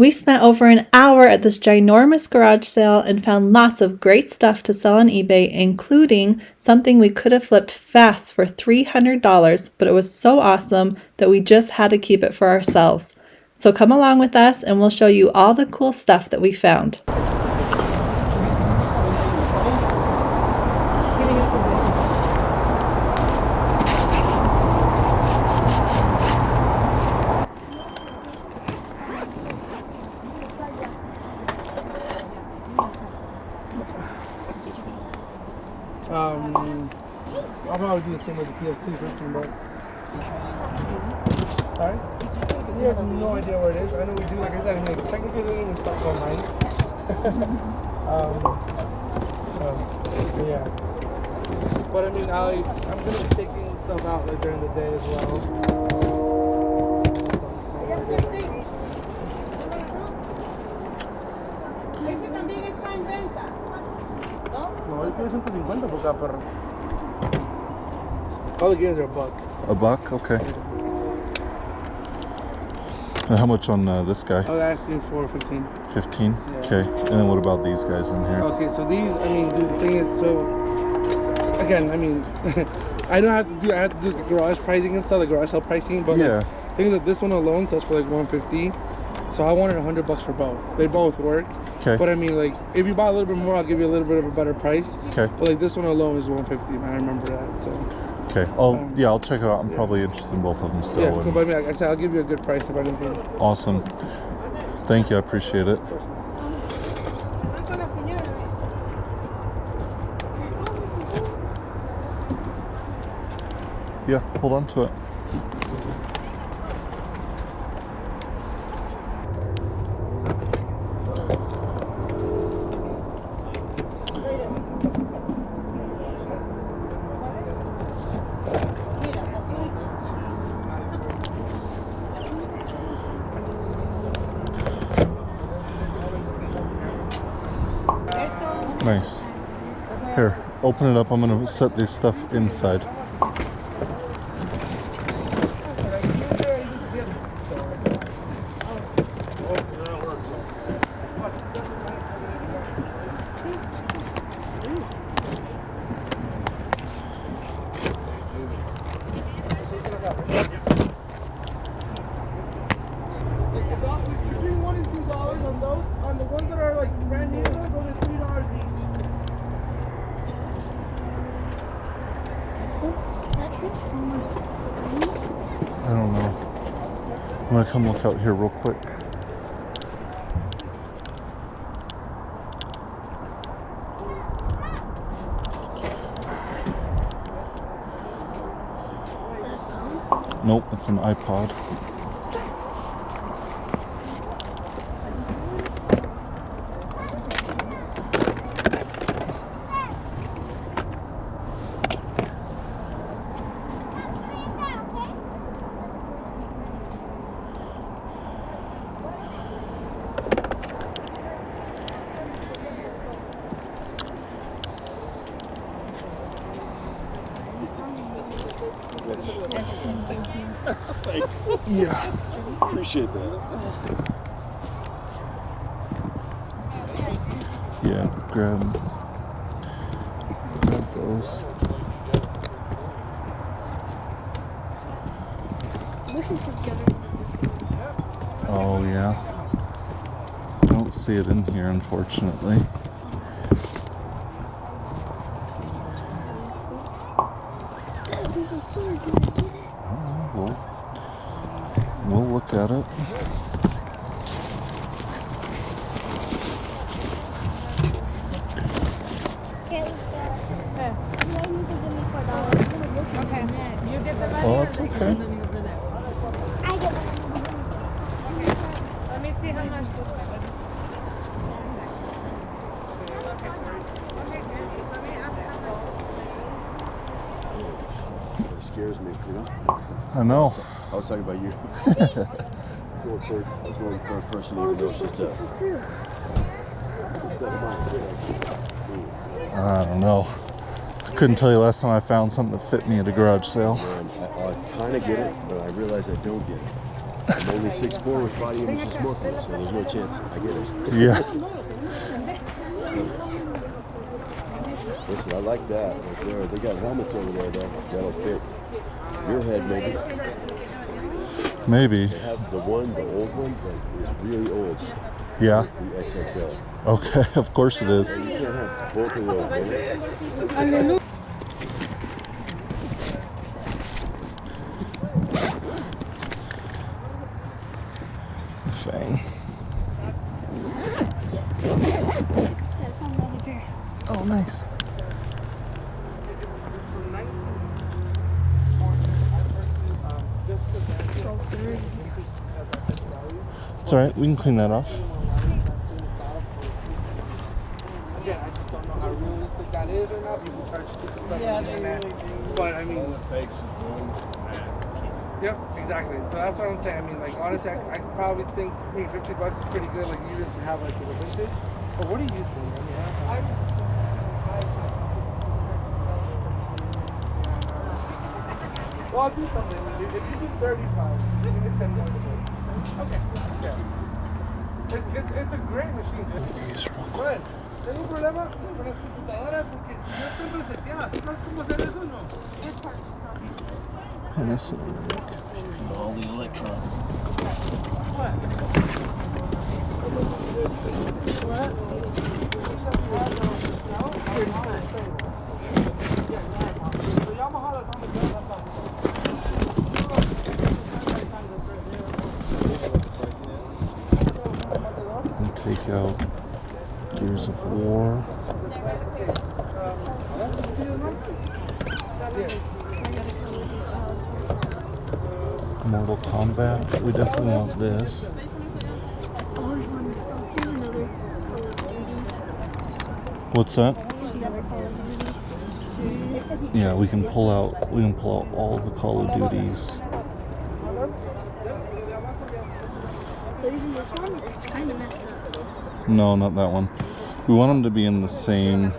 We spent over an hour at this ginormous garage sale and found lots of great stuff to sell on eBay, including something we could have flipped fast for $300, but it was so awesome that we just had to keep it for ourselves. So come along with us and we'll show you all the cool stuff that we found. I'll probably do the same with the PS2, $15. Sorry? We have no idea where it is. I know we do, like I said, I mean, technically we didn't even start till 9. So yeah. But I mean, I'm going to be taking stuff out like during the day as well. No, el precio es 150 por cada perro. All the games are $1. $1? Okay. And how much on this guy? I was asking for 15. 15? Yeah. Okay. And then what about these guys in here? Okay, so these, I mean, dude, the thing is, so, again, I mean, I have to do the garage pricing and stuff, the garage sale pricing, but yeah. Like, things that this one alone sells for like $150. So I wanted $100 for both. They both work. Okay. But I mean, like, if you buy a little bit more, I'll give you a little bit of a better price. Okay. But like this one alone is $150, man. I remember that. So. Okay. I'll check it out. I'm probably interested in both of them still. Yeah. Cool, but I mean, like I said, I'll give you a good price if anything. Awesome. Thank you. I appreciate it. Yeah. Hold on to it. Nice. Here, open it up. I'm gonna set this stuff inside. Between $1 and $2 on those. On the ones that are like brand new, those are $3 each. Is that Transformer 3? I don't know. I'm gonna come look out here real quick. Nope, it's an iPod. Thanks. Yeah. Appreciate that. Yeah, grab those. Looking for this one. Oh yeah. I don't see it in here, unfortunately. Dad, there's a sword. Can I get it? We'll look at it. Okay, let's go. You need to give me $4. I'm gonna look at it next. You get the money. Oh, that's okay. I get it. Let me see how much this is. It scares me, you know? I know. I was talking about you. I was going third person, even though it's just a... I don't know. Couldn't tell you last time I found something that fit me at a garage sale. I kind of get it, but I realize I don't get it. I'm only 6'4" with body image and smoking, so there's no chance I get it. Yeah. Listen, I like that right there. They got helmets over there, though. That'll fit your head, maybe. Maybe. They have the old one, that is really old. Yeah. The XXL. Okay, of course it is. You can't have both of those, baby. Fang. Oh, nice. It's alright, we can clean that off. Again, I just don't know how realistic that is or not. People try to stick the stuff in there. But I mean, yep, exactly. So that's what I'm saying. I mean, like, honestly, I probably think $50 is pretty good, like, even to have, like, the vintage. But what do you think? I mean, well, I'll do something. If you do 35, you can send me okay. Yeah. It's a great machine, dude. Bueno, tengo un problema con las computadoras porque no están reseteadas. ¿Tú sabes cómo hacer eso o no? All the electronics. And take out Gears of War. Mortal Kombat. We definitely want this. Here's another Call of Duty. What's that? Here's another Call of Duty. Yeah, we can pull out all the Call of Duties. So even this one, it's kind of messed up. No, not that one. We want them to be in the same.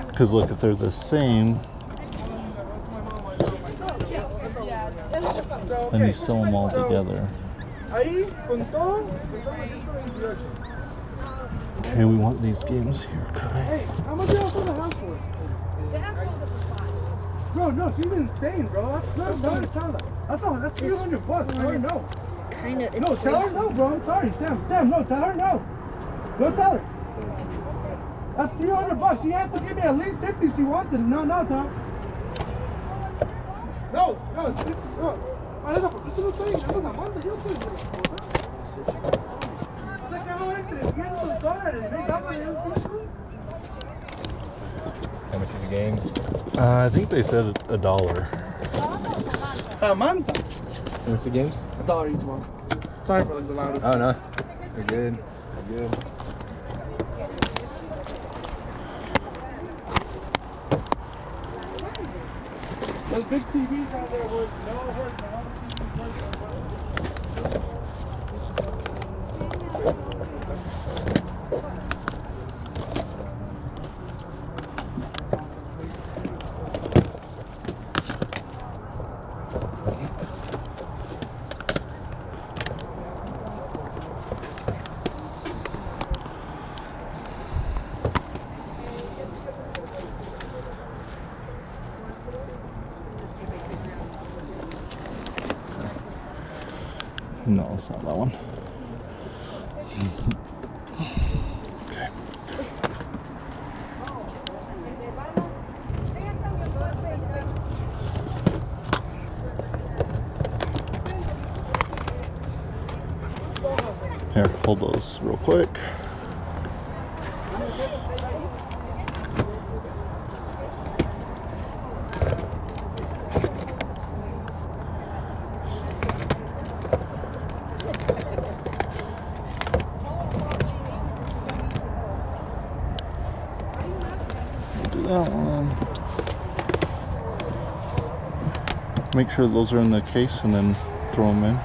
Because look, if they're the same, then you sell them all together. Okay, we want these games here, Kai. Hey, how much y'all sold the house for? Bro, no, she's insane, bro. That's $300. I already know. Kind of. No, tell her no, bro. I'm sorry, Sam, no, tell her no. Go tell her. That's $300. She has to give me at least 50 if she wants it. No, Tom. No. Eso, porque tú no estoy amando, yo soy de cajón de $300, me gasta de un $5. How much are the games? I think they said $1. Samantha. How much are the games? $1 each one. Sorry for the loudest. Oh no, you're good. You're good. Those big TVs out there were no hurt. No, it's not that one. Okay. Here, hold those real quick. Do that one. Make sure those are in the case and then throw them in.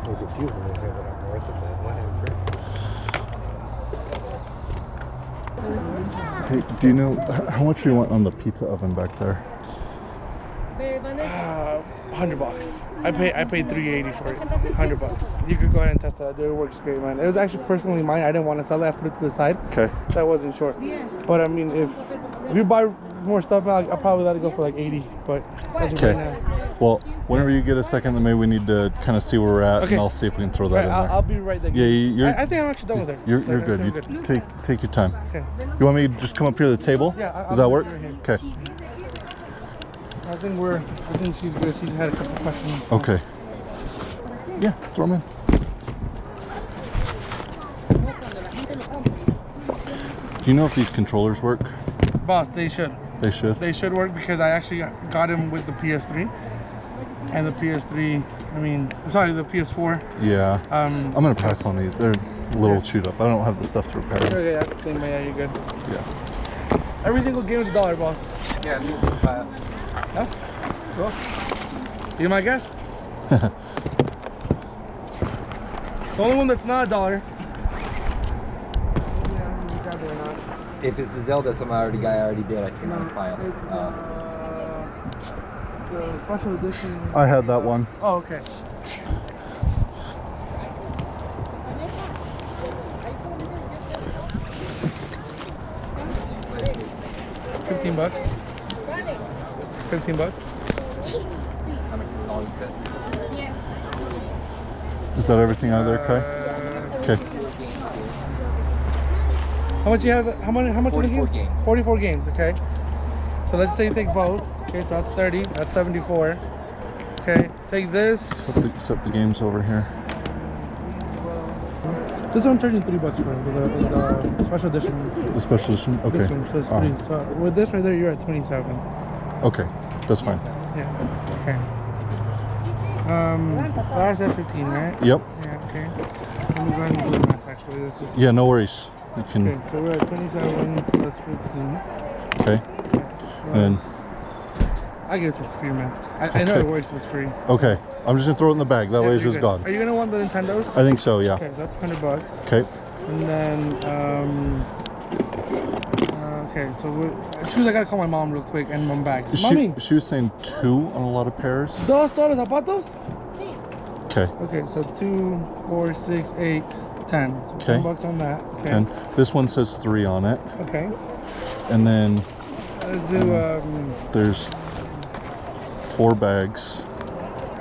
There's a few of them in here that aren't worth it, but whatever. Hey, do you know how much you want on the pizza oven back there? $100. I paid $380 for it. $100. You could go ahead and test it out. Dude, it works great, man. It was actually personally mine. I didn't want to sell it. I put it to the side. Okay. So I wasn't short. But I mean, if you buy more stuff, I'll probably let it go for like 80. But that's right now. Well, whenever you get a second, then maybe we need to kind of see where we're at, Okay. and I'll see if we can throw that in there. I'll be right there. Yeah, you're. I think I'm actually done with it. You're So good. I'm You good. take your time. Okay. You want me to just come up here to the table? Yeah. Does that work? Right here. Okay. I think she's good. She's had a couple questions. So. Okay. Yeah, throw them in. Do you know if these controllers work? Boss, they should. They should. They should work because I actually got him with the PS3. And the PS3, I mean, I'm sorry, the PS4. Yeah. I'm gonna pass on these. They're a little chewed up. I don't have the stuff to repair them. Okay, yeah, you're good. Yeah. Every single game is $1, boss. Yeah, you can buy it. Huh? Cool. You're my guest. The only one that's not $1. If it's the Zelda, I already did. I see mine's file. The special edition. I had that one. Oh, okay. $15. $15. Is that everything out of there, Kai? Okay. How much you have? How much? 44 games. 44 games. Okay. So let's say you take both. Okay, so that's 30. That's 74. Okay. Take this. Set the games over here. This one turned you $3 for the special edition. The special edition? Okay. This one, so it's 3. So with this right there, you're at 27. Okay, that's fine. Yeah. Okay. That's at 15, right? Yep. Yeah. Okay. Let me go ahead and do the math. Actually, this is. Yeah, no worries. You can. Okay, so we're at 27 plus 15. Okay. And I give it to free, man. I know it works with free. okay, I'm just gonna throw it in the bag. That way it's you're just good. gone. Are you gonna want the Nintendos? I think so. Yeah. Okay, so that's $100. Okay. And then, okay, so shoes. I gotta call my mom real quick and mom bags. Mommy, She was saying 2 on a lot of pairs. $2 zapatos? Okay. Okay, so 2, 4, 6, 8, 10. So Okay. $10 on that. Okay. 10. This one says 3 on it, Okay. and then Let's do. there's 4 bags.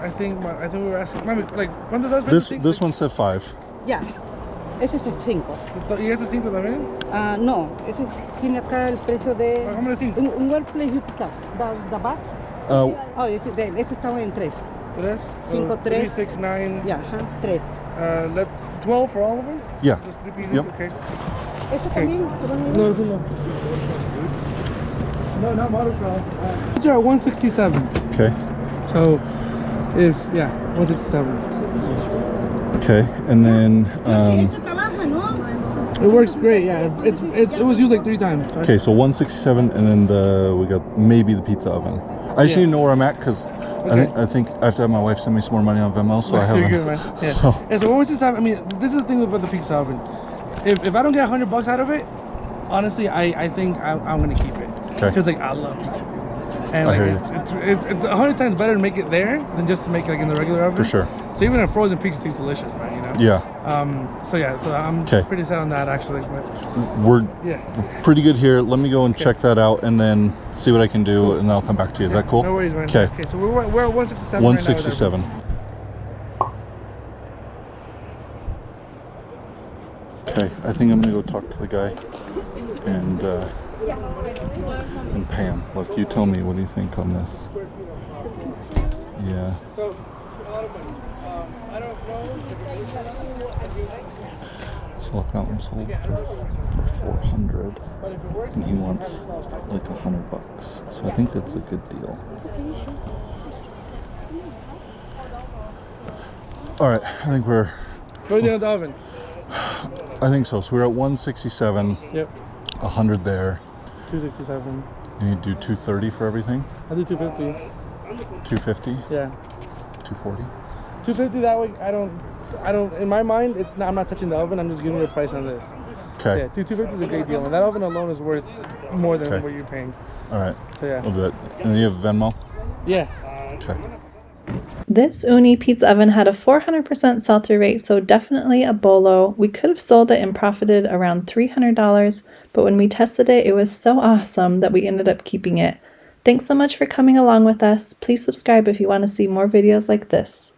I think we were asking. Mommy, like, ¿cuántas has This one said 5. Ya, ese es el 5. ¿Y ese 5 también? Ah, no, ese tiene acá el precio de... ¿Cómo le 5? Un well place you pick up. The bags. Oh, este estaba en 3. 3? 5, 3. 3, 6, 9. Ya, ajá, 3. Let's 12 for all of them? Yeah. Just 3 pieces? Yep. Okay. ¿Este también? ¿Te van a ir? No, this one no. No, not motocross. You're at 167. Okay. So, 167. Okay, and then It works great, yeah. It was used like 3 times. Sorry. okay, so 167, and then we got maybe the pizza oven. I just need to know where I'm at because I think I have to have my wife send me some more money on Venmo, so I You're haven't. good, man. Yeah. So So what was this have? I mean, this is the thing about the pizza oven. If I don't get $100 out of it, honestly, I think I'm gonna keep it. Okay. Because like I love pizza, dude. And I like hear it's 100 times better to make it there than just to make it like in the regular oven. for sure. So even a frozen pizza tastes delicious, man. You know. Yeah, So I'm 'Kay. pretty set on that actually. But we're yeah. pretty good here. Let me go and check that out, and then see what I can do, and I'll come back to you. Is that cool? No worries, man. Okay. Okay. So we're at 167. 167. Okay, I think I'm gonna go talk to the guy and pay him. Look, you tell me, what do you think on this? Yeah. So a lot of money. I don't know. So look, that one sold for 400, But if it works, and he wants like $100. So I think that's a good deal. All right, I think we're. Go down the oven. I think so. So we're at 167. Yep. 100 there. 267. You need to do 230 for everything. I'll do 250. 250. Yeah. 240. 250 that way. I don't. I don't. In my mind, it's not. I'm not touching the oven. I'm just giving you a price on this. Okay. Yeah, $250 is a great deal, and that oven alone is worth more than what you're paying. All right. So yeah. We'll do that. And you have Venmo? Yeah. Okay. This Uni pizza oven had a 400% sell-through rate, so definitely a bolo. We could have sold it and profited around $300, but when we tested it, it was so awesome that we ended up keeping it. Thanks so much for coming along with us. Please subscribe if you want to see more videos like this.